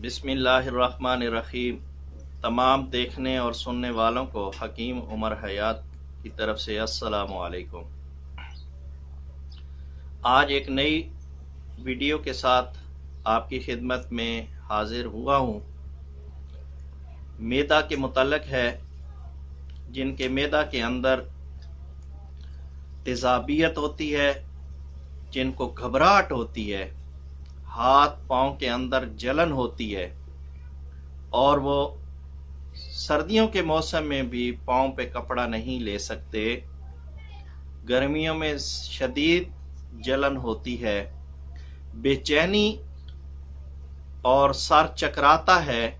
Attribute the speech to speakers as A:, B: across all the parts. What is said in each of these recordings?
A: बिस्मिल्लाहिर्रहमानिर्रहीम। तमाम देखने और सुनने वालों को हकीम उमर हयात की तरफ से अस्सलामु अलैकुम। आज एक नई वीडियो के साथ आपकी खिदमत में हाजिर हुआ हूँ। मैदा के मुतल्लिक़ है। जिनके मैदा के अंदर तेज़ाबियत होती है, जिनको घबराहट होती है, हाथ पाँव के अंदर जलन होती है और वो सर्दियों के मौसम में भी पाँव पे कपड़ा नहीं ले सकते, गर्मियों में शदीद जलन होती है, बेचैनी और सर चकराता है,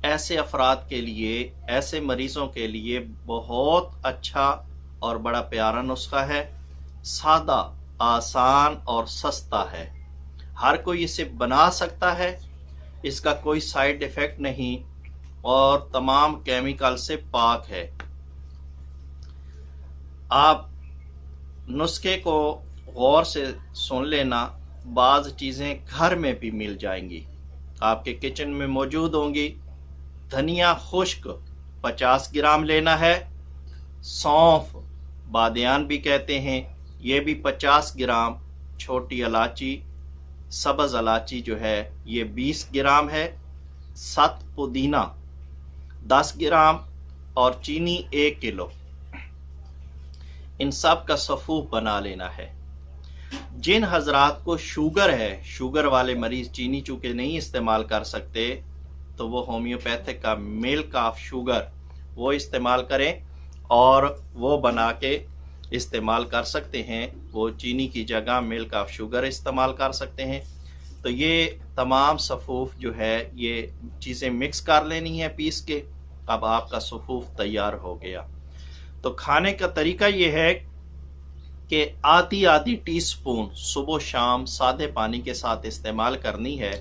A: ऐसे अफराद के लिए, ऐसे मरीजों के लिए बहुत अच्छा और बड़ा प्यारा नुस्खा है। सादा, आसान और सस्ता है। हर कोई इसे बना सकता है। इसका कोई साइड इफेक्ट नहीं और तमाम केमिकल से पाक है। आप नुस्खे को गौर से सुन लेना। बाज़ चीज़ें घर में भी मिल जाएंगी, आपके किचन में मौजूद होंगी। धनिया खुश्क 50 ग्राम लेना है। सौंफ, बादियान भी कहते हैं, ये भी 50 ग्राम। छोटी इलायची, सब्ज़ इलायची जो है ये 20 ग्राम है। सत पुदीना 10 ग्राम और चीनी 1 किलो। इन सब का सफ़ूफ बना लेना है। जिन हजरात को शुगर है, शुगर वाले मरीज चीनी चूँकि नहीं इस्तेमाल कर सकते, तो वो होम्योपैथिक का मिल्क ऑफ शुगर वो इस्तेमाल करें और वो बना के इस्तेमाल कर सकते हैं। वो चीनी की जगह मिल्क ऑफ शुगर इस्तेमाल कर सकते हैं। तो ये तमाम सफ़ूफ जो है ये चीज़ें मिक्स कर लेनी है पीस के। अब आपका सफ़ूफ तैयार हो गया। तो खाने का तरीका ये है कि आधी आधी टीस्पून सुबह शाम सादे पानी के साथ इस्तेमाल करनी है।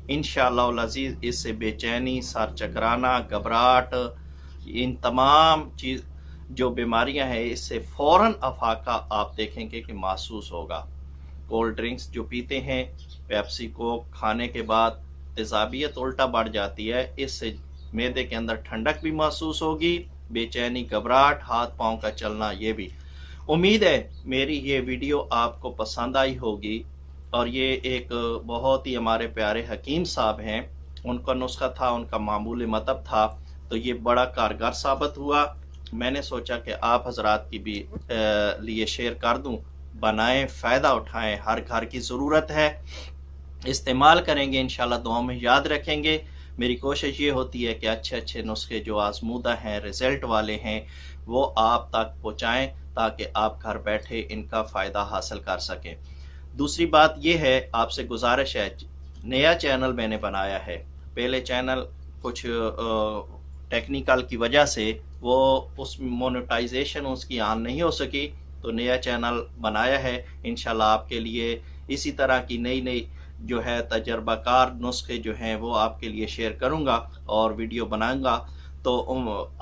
A: इंशाअल्लाह अज़ीज़ इससे बेचैनी, सर चकराना, घबराहट, इन तमाम चीज़ जो बीमारियां हैं इससे फ़ौरन अफाका आप देखेंगे कि महसूस होगा। कोल्ड ड्रिंक्स जो पीते हैं, पेप्सी को खाने के बाद तेज़ाबियत उल्टा बढ़ जाती है। इससे मैदे के अंदर ठंडक भी महसूस होगी, बेचैनी, घबराहट, हाथ पाँव का चलना, ये भी। उम्मीद है मेरी ये वीडियो आपको पसंद आई होगी। और ये एक बहुत ही हमारे प्यारे हकीम साहब हैं, उनका नुस्खा था, उनका मामूली मतलब था, तो ये बड़ा कारगर साबित हुआ। मैंने सोचा कि आप हजरात की भी लिए शेयर कर दूं। बनाएं, फ़ायदा उठाएं, हर घर की ज़रूरत है। इस्तेमाल करेंगे इंशाल्लाह, दुआ में याद रखेंगे। मेरी कोशिश ये होती है कि अच्छे अच्छे नुस्खे जो आजमूदा हैं, रिज़ल्ट वाले हैं, वो आप तक पहुँचाएँ ताकि आप घर बैठे इनका फ़ायदा हासिल कर सकें। दूसरी बात यह है, आपसे गुजारिश है, नया चैनल मैंने बनाया है। पहले चैनल कुछ टेक्निकल की वजह से वो उस मोनेटाइजेशन उसकी आन नहीं हो सकी, तो नया चैनल बनाया है। इंशाल्लाह आपके लिए इसी तरह की नई नई जो है तजर्बाकार नुस्खे जो हैं वो आपके लिए शेयर करूंगा और वीडियो बनाऊंगा। तो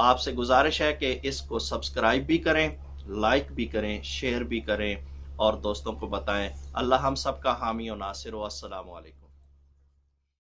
A: आपसे गुजारिश है कि इसको सब्सक्राइब भी करें, लाइक भी करें, शेयर भी करें और दोस्तों को बताएं। अल्लाह हम सब का हामी और नासिर। अस्सलामु अलैकुम।